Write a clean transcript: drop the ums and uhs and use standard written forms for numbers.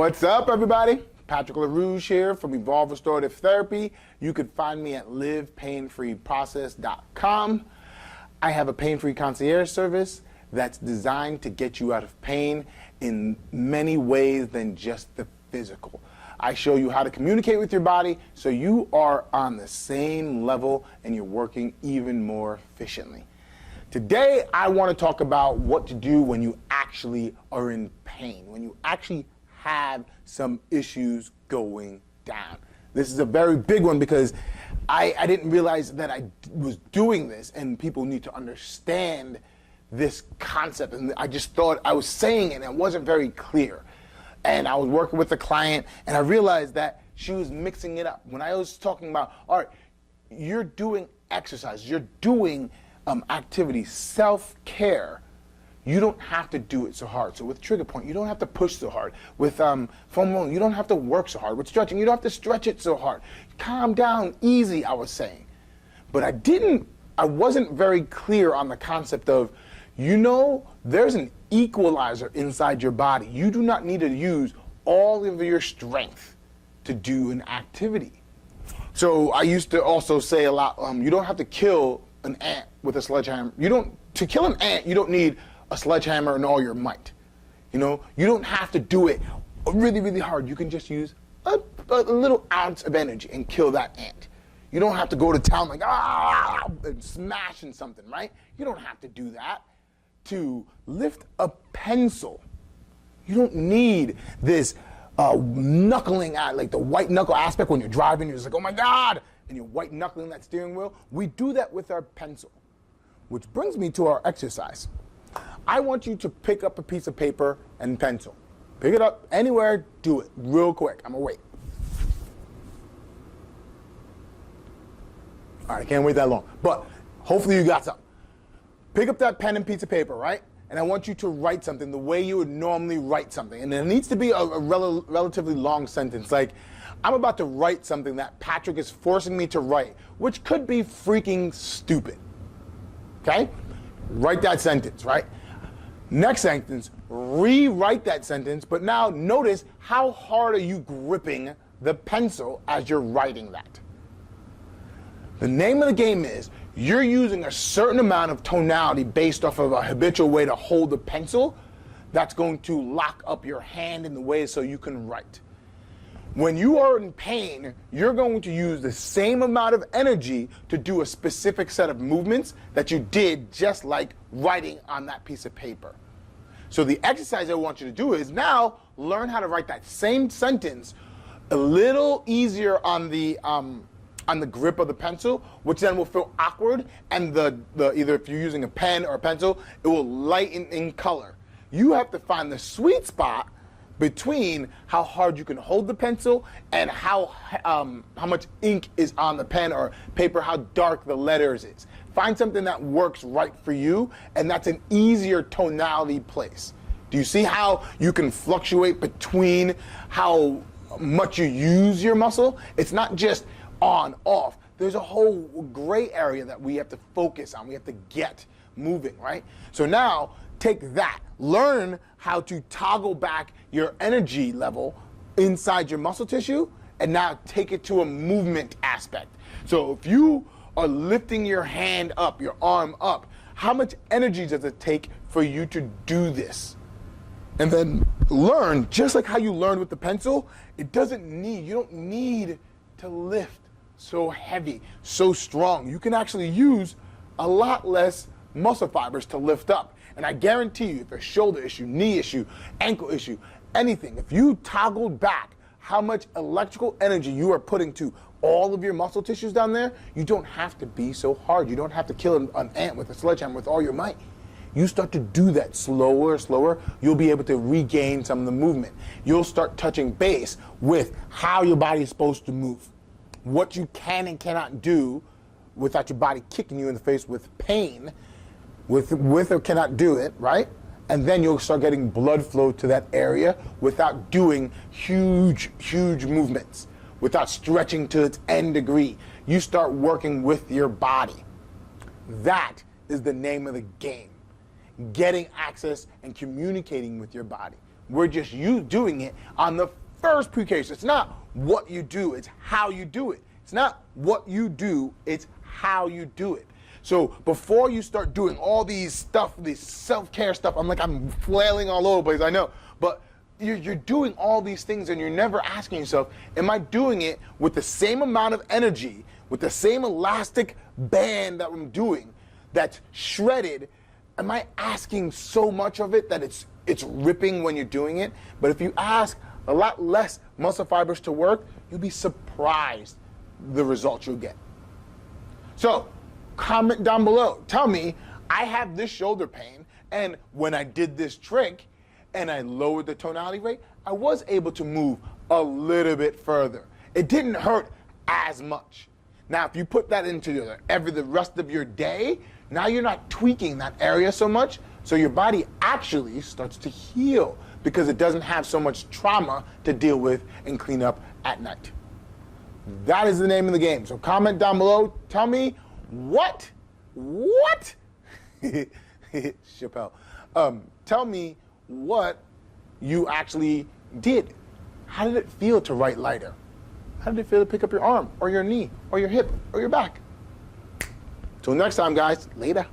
What's up, everybody? Patrick LaRouge here from Evolve Restorative Therapy. You can find me at livepainfreeprocess.com. I have a pain-free concierge service that's designed to get you out of pain in many ways than just the physical. I show you how to communicate with your body so you are on the same level and you're working even more efficiently. Today, I want to talk about what to do when you actually are in pain, when you actually have some issues going down. This is a very big one because I didn't realize that I was doing this, and people need to understand this concept. And I just thought I was saying it and it wasn't very clear. And I was working with a client and I realized that she was mixing it up. When I was talking about, all right, you're doing exercise, you're doing activities, self-care, you don't have to do it so hard. So with trigger point, you don't have to push so hard. With foam rolling, you don't have to work so hard. With stretching, you don't have to stretch it so hard. Calm down, easy, I was saying. But I wasn't very clear on the concept of, there's an equalizer inside your body. You do not need to use all of your strength to do an activity. So I used to also say a lot, you don't have to kill an ant with a sledgehammer. To kill an ant, you don't need a sledgehammer and all your might. You don't have to do it really, really hard. You can just use a little ounce of energy and kill that ant. You don't have to go to town like, and smashing something, right? You don't have to do that. To lift a pencil, you don't need this knuckling at, like the white knuckle aspect when you're driving, you're just like, oh my God, and you're white knuckling that steering wheel. We do that with our pencil, which brings me to our exercise. I want you to pick up a piece of paper and pencil. Pick it up anywhere, do it real quick. I'm gonna wait. All right, I can't wait that long, but hopefully you got something. Pick up that pen and piece of paper, right? And I want you to write something the way you would normally write something. And it needs to be a relatively long sentence. Like, I'm about to write something that Patrick is forcing me to write, which could be freaking stupid. Okay? Write that sentence, right? Next sentence, rewrite that sentence, but now notice how hard are you gripping the pencil as you're writing that. The name of the game is you're using a certain amount of tonality based off of a habitual way to hold the pencil that's going to lock up your hand in the way so you can write. When you are in pain, you're going to use the same amount of energy to do a specific set of movements that you did just like writing on that piece of paper. So the exercise I want you to do is now learn how to write that same sentence a little easier on the grip of the pencil, which then will feel awkward, and the either if you're using a pen or a pencil, it will lighten in color. You have to find the sweet spot between how hard you can hold the pencil and how much ink is on the pen or paper, how dark the letters is. Find something that works right for you, and that's an easier tonality place. Do you see how you can fluctuate between how much you use your muscle? It's not just on, off. There's a whole gray area that we have to focus on. We have to get moving, right? So now take that. Learn how to toggle back your energy level inside your muscle tissue and now take it to a movement aspect. So if you are lifting your hand up, your arm up, how much energy does it take for you to do this? And then learn, just like how you learned with the pencil, you don't need to lift so heavy, so strong. You can actually use a lot less muscle fibers to lift up. And I guarantee you, if a shoulder issue, knee issue, ankle issue, anything, if you toggled back how much electrical energy you are putting to all of your muscle tissues down there, you don't have to be so hard. You don't have to kill an ant with a sledgehammer with all your might. You start to do that slower, you'll be able to regain some of the movement. You'll start touching base with how your body is supposed to move, what you can and cannot do without your body kicking you in the face with pain, with or cannot do it, right? And then you'll start getting blood flow to that area without doing huge movements, without stretching to its nth degree. You start working with your body. That is the name of the game. Getting access and communicating with your body, We're just doing it on the first pre-K. So it's not what you do, it's how you do it. It's not what you do, it's how you do it. So before you start doing all these stuff, this self-care stuff, I'm flailing all over the place, I know, but you're doing all these things and you're never asking yourself, am I doing it with the same amount of energy, with the same elastic band that I'm doing that's shredded? Am I asking so much of it that it's ripping when you're doing it? But if you ask a lot less muscle fibers to work, you'll be surprised the results you'll get. So comment down below. Tell me, I have this shoulder pain, and when I did this trick and I lowered the tonality rate, I was able to move a little bit further. It didn't hurt as much. Now, if you put that into the rest of your day, now you're not tweaking that area so much, so your body actually starts to heal because it doesn't have so much trauma to deal with and clean up at night. That is the name of the game. So comment down below. Tell me what? Chappelle. Tell me what you actually did. How did it feel to write lighter? How did it feel to pick up your arm or your knee or your hip or your back? Till next time, guys. Later.